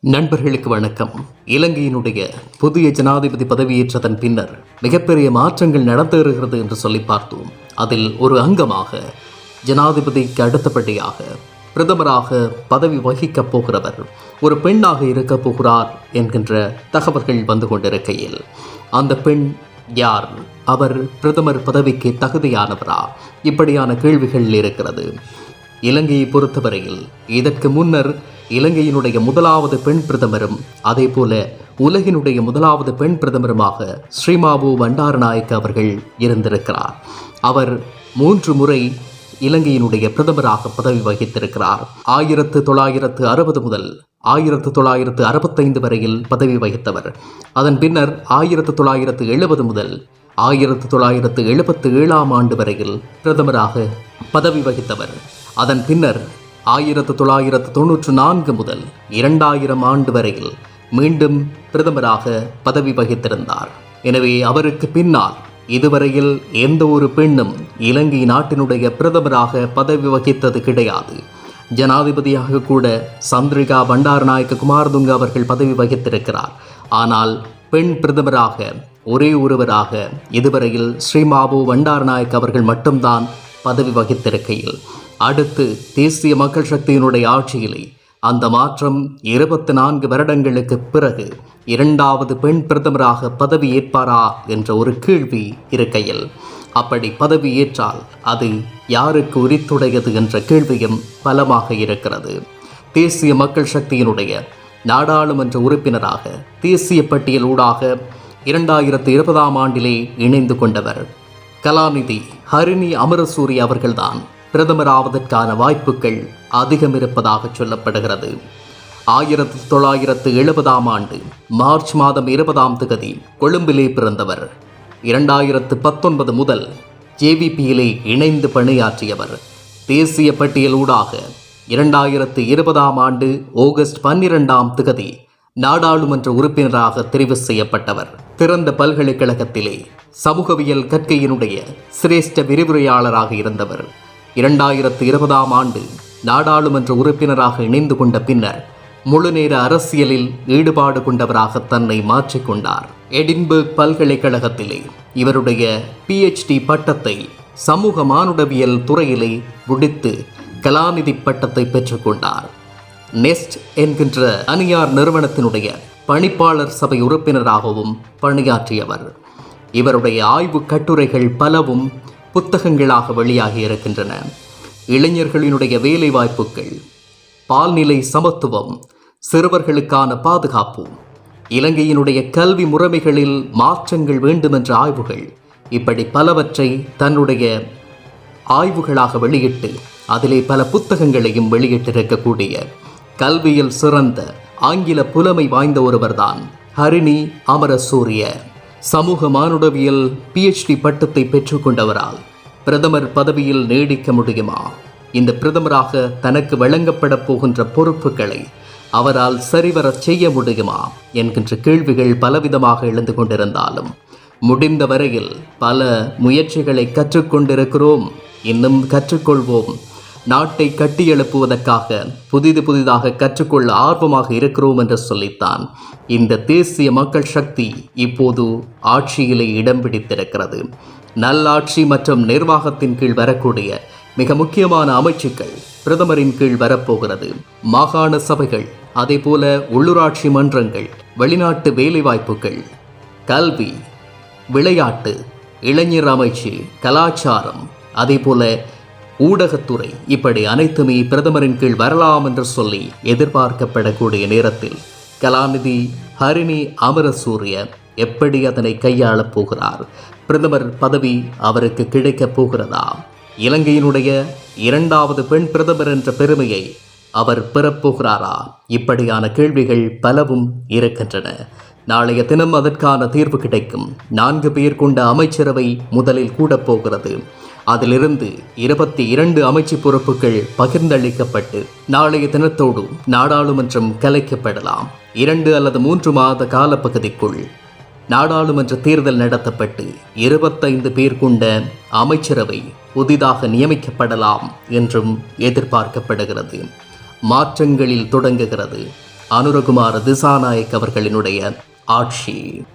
நண்பர்களுக்கு வணக்கம். இலங்கையினுடைய புதிய ஜனாதிபதி பதவியேற்றதன் பின்னர் மிகப்பெரிய மாற்றங்கள் நடந்தேறுகிறது என்று சொல்லி பார்த்தோம். அதில் ஒரு அங்கமாக ஜனாதிபதிக்கு அடுத்தபடியாக பிரதமராக பதவி வகிக்கப் போகிறவர் ஒரு பெண்ணாக இருக்கப் போகிறார் என்கின்ற தகவல்கள் வந்து கொண்டிருக்கையில் அந்த பெண் யார்? அவர் பிரதமர் பதவிக்கு தகுதியானவரா? இப்படியான கேள்விகள் இருக்கிறது. இலங்கையை பொறுத்தவரையில் இதற்கு முன்னர் இலங்கையினுடைய முதலாவது பெண் பிரதமரும் அதே போல உலகினுடைய முதலாவது பெண் பிரதமருமாக ஸ்ரீமாவு பண்டாரநாயக்க அவர்கள் இருந்திருக்கிறார். அவர் 3 முறை இலங்கையினுடைய பிரதமராக பதவி வகித்திருக்கிறார். 1960 முதல் 1965 வரையில் பதவி வகித்தவர். அதன் பின்னர் 1970 முதல் 1977 ஆண்டு வரையில் பிரதமராக பதவி வகித்தவர். அதன் பின்னர் 1994 முதல் 2000 ஆண்டு வரையில் மீண்டும் பிரதமராக பதவி வகித்திருந்தார். எனவே அவருக்கு பின்னால் இதுவரையில் எந்த ஒரு பெண்ணும் இலங்கை நாட்டினுடைய பிரதமராக பதவி வகித்தது கிடையாது. ஜனாதிபதியாக கூட சந்திரிகா பண்டாரநாயக்க குமாரதுங்க அவர்கள் பதவி வகித்திருக்கிறார். ஆனால் பெண் பிரதமராக ஒரே ஒருவராக இதுவரையில் ஸ்ரீமாவு பண்டாரநாயக்க அவர்கள் மட்டும்தான் பதவி வகித்திருக்கையில் அடுத்து தேசிய மக்கள் சக்தியினுடைய ஆட்சியிலே அந்த மாற்றம் 24 வருடங்களுக்கு பிறகு 2வது பெண் பிரதமராக பதவி ஏற்பாரா என்ற ஒரு கேள்வி இருக்கையில் அப்படி பதவி ஏற்றால் அது யாருக்கு உரித்துடையது என்ற கேள்வியும் பலமாக இருக்கிறது. தேசிய மக்கள் சக்தியினுடைய நாடாளுமன்ற உறுப்பினராக தேசிய பட்டியல் ஊடாக 2020 ஆண்டிலே இணைந்து கொண்டவர் கலாநிதி ஹரிணி அமரசூரிய அவர்கள்தான் பிரதமராவதற்கான வாய்ப்புகள் அதிகம் இருப்பதாக சொல்லப்படுகிறது. 1970 ஆண்டு மார்ச் மாதம் 20 கொழும்பிலே பிறந்தவர். 2019 முதல் ஜேவிபியிலே இணைந்து பணியாற்றியவர். தேசிய பட்டியலூடாக 2020 ஆண்டு ஆகஸ்ட் 12 நாடாளுமன்ற உறுப்பினராக தெரிவு செய்யப்பட்டவர். திறந்த பல்கலைக்கழகத்திலே சமூகவியல் கற்கையினுடைய சிரேஷ்ட விரிவுரையாளராக இருந்தவர். 2020 ஆண்டு நாடாளுமன்ற உறுப்பினராக இணைந்து கொண்ட பின்னர் முழுநேர அரசியலில் ஈடுபாடு கொண்டவராக தன்னை மாற்றிக்கொண்டார். எடின்பர்க் பல்கலைக்கழகத்திலே இவருடைய PhD பட்டத்தை சமூக மானுடவியல் துறையிலே முடித்து கலாநிதி பட்டத்தை பெற்றுக்கொண்டார். நெஸ்ட் என்கின்ற தனியார் நிறுவனத்தினுடைய பணிப்பாளர் சபை உறுப்பினராகவும் பணியாற்றியவர். இவருடைய ஆய்வு கட்டுரைகள் பலவும் புத்தகங்களாக வெளியாகி இருக்கின்றன. இளைஞர்களினுடைய வேலை வாய்ப்புகள், பால்நிலை சமத்துவம், சிறுவர்களுக்கான பாதுகாப்பு, இலங்கையினுடைய கல்வி முறைமைகளில் மாற்றங்கள் வேண்டுமென்ற ஆய்வுகள், இப்படி பலவற்றை தன்னுடைய ஆய்வுகளாக வெளியிட்டு அதிலே பல புத்தகங்களையும் வெளியிட்டிருக்கக்கூடிய கல்வியில் சிறந்த ஆங்கில புலமை வாய்ந்த ஒருவர்தான் ஹரிணி அமரசூரிய. சமூக மானுடவியல் PhD பட்டத்தை பெற்றுக்கொண்டவரால் பிரதமர் பதவியில் நீடிக்க முடியுமா? இந்த பிரதமராக தனக்கு வழங்கப்பட போகின்ற பொறுப்புகளை அவரால் சரிவரச் செய்ய முடியுமா என்கின்ற கேள்விகள் பலவிதமாக எழுந்து கொண்டிருந்தாலும் முடிந்த வரையில் பல முயற்சிகளை கற்றுக்கொண்டிருக்கிறோம், இன்னும் கற்றுக்கொள்வோம், நாட்டை கட்டியெழுப்புவதற்காக புதிதாக கற்றுக்கொள்ள ஆர்வமாக இருக்கிறோம் என்று சொல்லித்தான் இந்த தேசிய மக்கள் சக்தி இப்போது ஆட்சியிலே இடம் பிடித்திருக்கிறது. நல்லாட்சி மற்றும் நிர்வாகத்தின் கீழ் வரக்கூடிய மிக முக்கியமான அமைச்சுக்கள் பிரதமரின் கீழ் வரப்போகிறது. மாகாண சபைகள், அதே போல உள்ளூராட்சி மன்றங்கள், வெளிநாட்டு வேலைவாய்ப்புகள், கல்வி, விளையாட்டு, இளைஞர் அமைச்சு, கலாச்சாரம், அதே போல ஊடகத்துறை, இப்படி அனைத்துமே பிரதமரின் கீழ் வரலாம் என்று சொல்லி எதிர்பார்க்கப்படக்கூடிய நேரத்தில் கலாநிதி ஹரிணி அமரசூரிய எப்படி அதனை கையாளப் போகிறார்? பிரதமர் பதவி அவருக்கு கிடைக்கப் போகிறதா? இலங்கையினுடைய 2வது பெண் பிரதமர் என்ற பெருமையை அவர் பெறப்போகிறாரா? இப்படியான கேள்விகள் பலவும் இருக்கின்றன. நாளைய தினம் அதற்கான தீர்வு கிடைக்கும். 4 பேர் கொண்ட அமைச்சரவை முதலில் கூடப் போகிறது. அதிலிருந்து 22 அமைச்சு பொறுப்புகள் பகிர்ந்தளிக்கப்பட்டு நாளைய தினத்தோடு நாடாளுமன்றம் கலைக்கப்படலாம். 2 அல்லது 3 மாத காலப்பகுதிக்குள் நாடாளுமன்ற தேர்தல் நடத்தப்பட்டு 25 பேர் கொண்ட அமைச்சரவை புதிதாக நியமிக்கப்படலாம் என்றும் எதிர்பார்க்கப்படுகிறது. மாற்றங்களில் தொடங்குகிறது அனுரகுமார திசாநாயக் அவர்களினுடைய ஆட்சி.